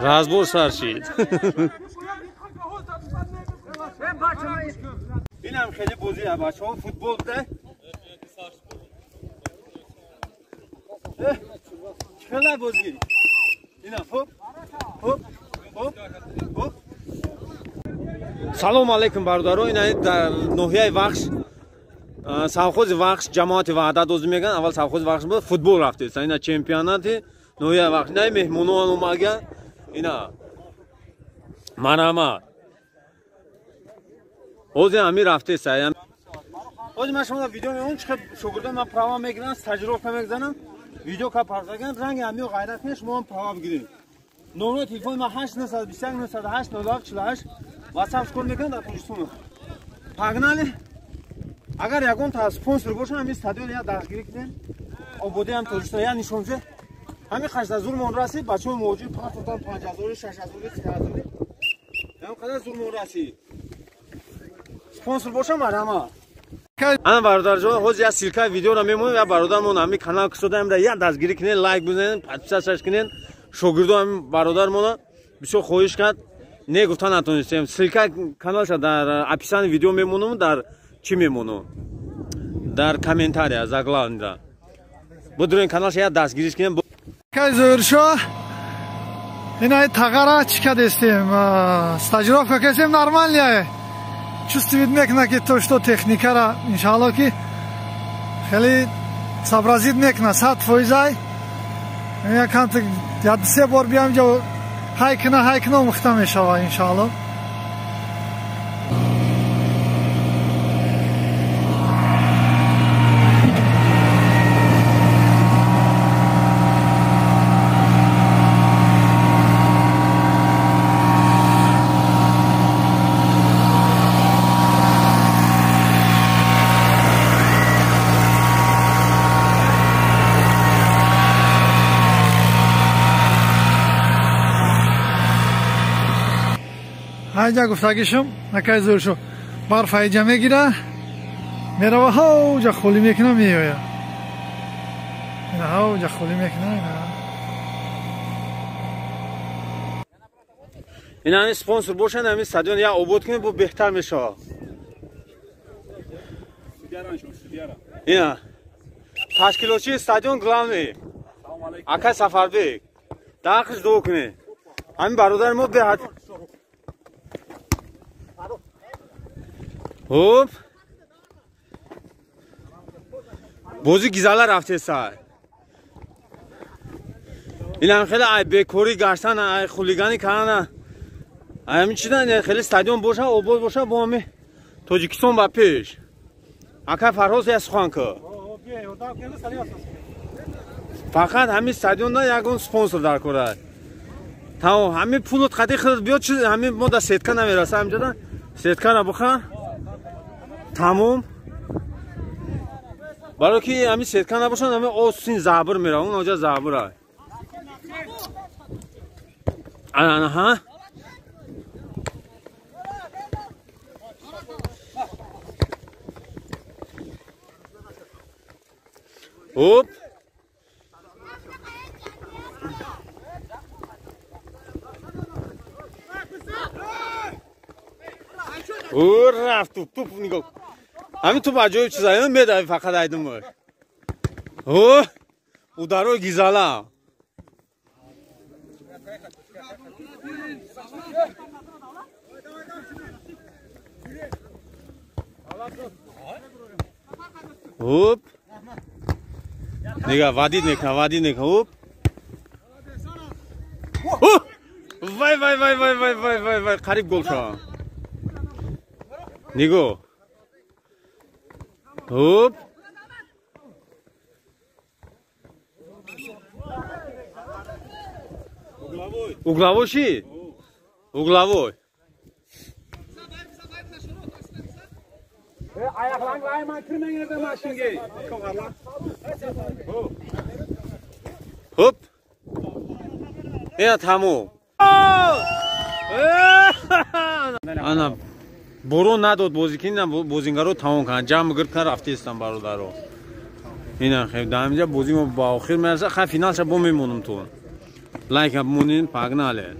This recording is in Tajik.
Razbor sarşid. این هم خیلی بازیه بچه ها فوتبال ده چقدر بازی این هم هوب هوب هوب هوب Салом алейкум бародаро, ина дар ноҳияи Вахш совхози Вахш ҷамоати Ваҳдат озӣ мегӯянд. Аввал совхози Вахш буд, футбол рафтест. Ина чемпионати ноҳияи Вахш. Ина меҳмонон омаган. Ина марҳамат. Ҳозир ҳами рафтест. ҳозир ман шумо видео мебинам чиқадр шогирдон ман права мегирам, стажировка мегзанам. Видео ка парзаган ранги ҳами ғайрат меш мо права бигирем. номеро телефони ман 8921 908 0248 WhatsApp кор мекунам дар Тоҷикистон. Пагнали агар ягон та спонсор боша ҳами стадион я дастгирӣ кунем. Ободи ҳам Тоҷикистон я нишонҷа. ҳами 8000 мон раси, бачаҳои муҳоҷир паспортан 5000 6000 3000. ҳам қадар зур мон раси. Спонсор боша марҳамат. Ана бародарҷон, ҳозир я силкаи видеоро мемонем. Я бародармон ҳами канал кусодаамда я дастгирӣ кунед, лайк бизанед, подписатсияш кунед. Шогирдон ҳами бародармона бисёр хоҳиш кард. Не гуфта натонистем. Силка каналша дар описании видео мемонам, дар чӣ мемонам? Дар комментария заглавнида. Будурин каналша я дастгириш кунем. Кай зӯршо. Ина тағара чика дестем. Стажировка кесем нормальная. Чувствует мекна ки то, что техникара, иншалло ки хели сообразит мекна 100%. Я канта я 3 бор биям ҷо хайкна мухта мешава иншалло. Хайҷа гуфтагишум накай зӯршо барф ҳайҷа мегира мерава ҳавҷа холӣ мекуна меоя ина ҳавҷа холӣ мекуна ина ҳами спонсор бошанд ҳами стадион я обод кунем бо беҳтар мешава. Ина ташкилотчии стадион главный Акай Сафарбек дақиш дуо кунед. ҳами бародари мо беҳад Хоп. Бози гизала рафтеса. Ина хеле ай бекори гаштан ай хулигани кана. Ай мичидан хеле стадион боша, обод боша бо ҳами Тоҷикистон ба пеш. Ака Фарҳоз я сухан ка. Фақат ҳами стадионда ягон спонсор дар кора. Тамом ҳами пулот қади хилат биёд чи ҳами мо да сетка намераса ҳамҷода. Сетка набуха. Тамом. Барои ки ҳами сетка набошанд ҳами осин забр мера, он оҷа забра. Ана ҳа. Оп. рафт туп нигоҳ. ҳамин туп аҷоиб чиза медави фақат айдум бош. ударои гизала. Хоп. Нигоҳ вадид мекунад. Хоп. Вай қариб гол шуд. Нигоҳ. Хоп. Угловой чӣ? Угловой. Хоп. Ина тамом. Ана борон надод бозӣ ки ина бозингаро тамом кунанд. Ҷамъ гирд кунанд рафтестанд бародаро. Ина хеле дар ҳамҷа бозӣ мо ба охир мерасад. Хай финалша бо мемонем тун. Лайк бимонин, пагнале.